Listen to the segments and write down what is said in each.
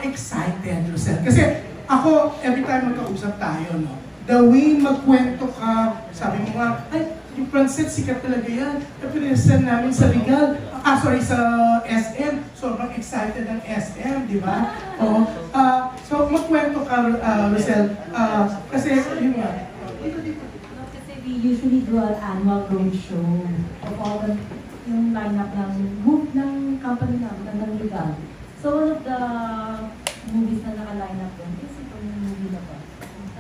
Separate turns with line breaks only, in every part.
excited, Rosel? Kasi ako, every time magkausap tayo, no, the way magkwento ka, sabi mo nga, ay, yung Francet, sikat talaga yan. Napinisan namin sa Regal, sa SM. Sobrang excited ang SM, di ba? Oo. So, magkwento ka, Rosel, kasi, yun nga.
Kasi we usually do an annual roadshow of all the, yung lineup ng company namin, ng Regal. So, one of the movies na naka-line up doon is itong movie na to.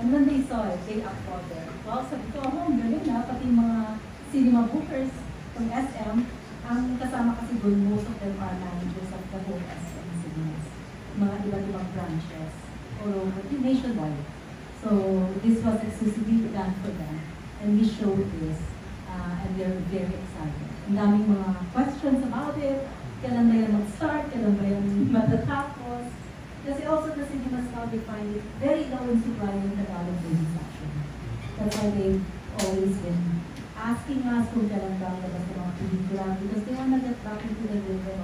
And when they saw it, they applauded. Wow, sabi ko, ang galing na, pati mga cinema bookers from SM, ang kasama kasi doon, most of them are managers of the whole SM cinemas. Mga iba't ibang branches, all over, nationwide. So, this was exclusively done for them. And we showed this, and they're very excited. Ang daming mga questions about it, kailan ba yan mag-start, kailan ba yan matatapos. Kasi also the cinemas now, they find it very low in supply in Tagalog movies actually. That's why they've always been asking us kung kailan ba ang labas ng mga pelikula because they want to get back into the rhythm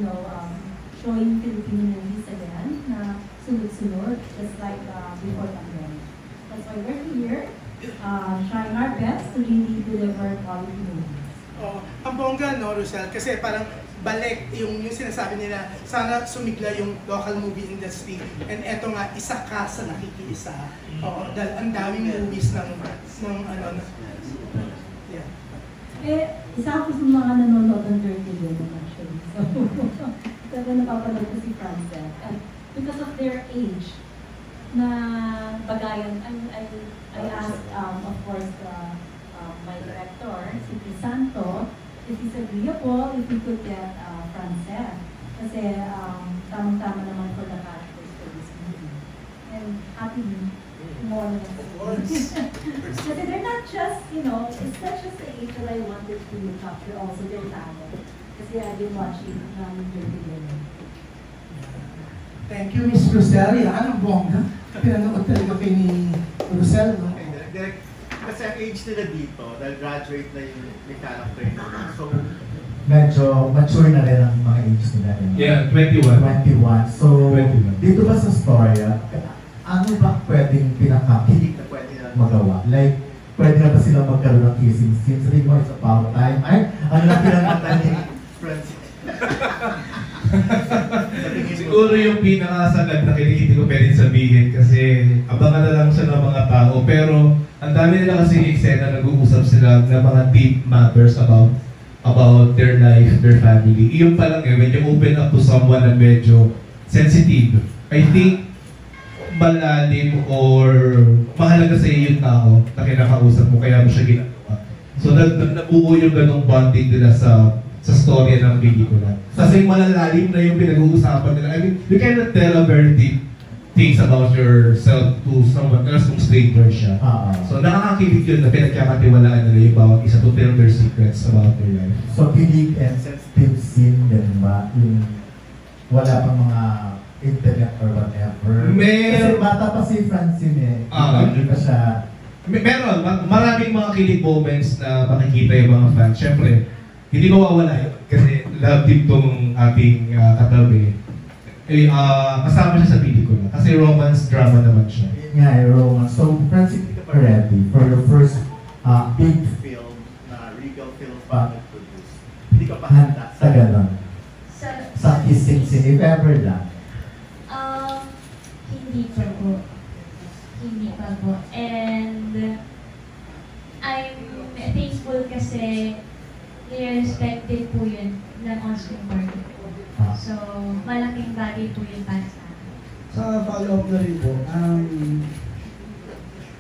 of, showing Filipino movies again na sunod-sunod, just like before pandemic. That's why we're here, trying our best to really deliver quality movies.
Oh, ang bongga, no, Rosel? Kasi parang balik yung sinasabi nila, sana sumigla yung local movie industry. And eto nga, isa ka sa nakikiisa. Oo, dahil ang daming movies ng yeah.
Isa ako sa mga nanonood ng Dirty Women actually. So, napapanood ko si Francet. And because of their age, na bagayan, I asked, of course, my director, si Crisanto, if he's agreeable, if we could get Francet. Kasi tamang-tama naman for the characters for this movie. And happy more than of course. Kasi they're not just, it's not just the age that I wanted to capture, also their talent. Kasi I've been watching Dirty Women.
Thank you, Miss Rosel. Yan, ang bongga. Pinanood talaga kayo ni Rosel, no?
Kasi ang age nila dito, dahil graduate na yung may character nila. So,
medyo mature na rin ang mga age nila.
Yeah, 21.
21. So, 21. Dito ba sa storya, ano ba pwedeng pinaka-pilik na pwede na magawa? Like, pwede na ba sila magkaroon ng kissing scenes? Sabi mo, it's about time. Ay, ano lang pinakata ni Friends?
Siguro yung pinakasagad na kinikiti ko pwede sabihin kasi abangan na lang siya ng mga tao. Pero ang dami nila kasi eksena, nag-uusap sila ng mga deep matters about their life, their family. Iyon pa lang when you open up to someone na medyo sensitive, I think malalim or mahalaga sa iyo yung tao na kinakausap mo, kaya mo siya ginagawa. So nabuo yung ganong bonding nila sa storya ng pelikula. Kasi malalalim na yung pinag-uusapan nila. I mean, you cannot tell a very deep things about yourself to someone else kung stranger siya. So nakakakilig yun na pinagkakatiwalaan nila yung bawat isa to tell their secrets about their life.
So kilig and sensitive scene din ba? Yung wala pang mga internet or whatever. Kasi bata pa si Francine eh. Hindi pa siya.
Meron. Maraming mga kilig moments na makikita yung mga fans. Siyempre, hindi mawawala yun. Kasi love din tong ating katabi. Kasama siya sa pelikula. Kasi romance drama naman siya.
Yun nga, romance. So, Francine, hindi ka pa ready for your first big
film na Regal Film produce. Hindi ka pa handa
sa ganon. Sa kissing scene, if ever lang.
Hindi pa po. Hindi pa po. And I'm thankful kasi nirespect din po yun ng Oscar market po. So, malaking bagay po yun para sa akin.
Sa follow-up na rin po,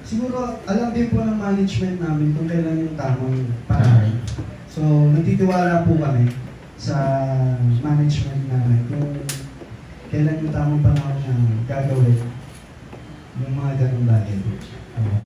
siguro alam din po ng management namin kung kailan yung tamang panahon. So, nagtitiwala po kami sa management namin kung kailan yung tamang panahon na gagawin yung mga ganong bagay.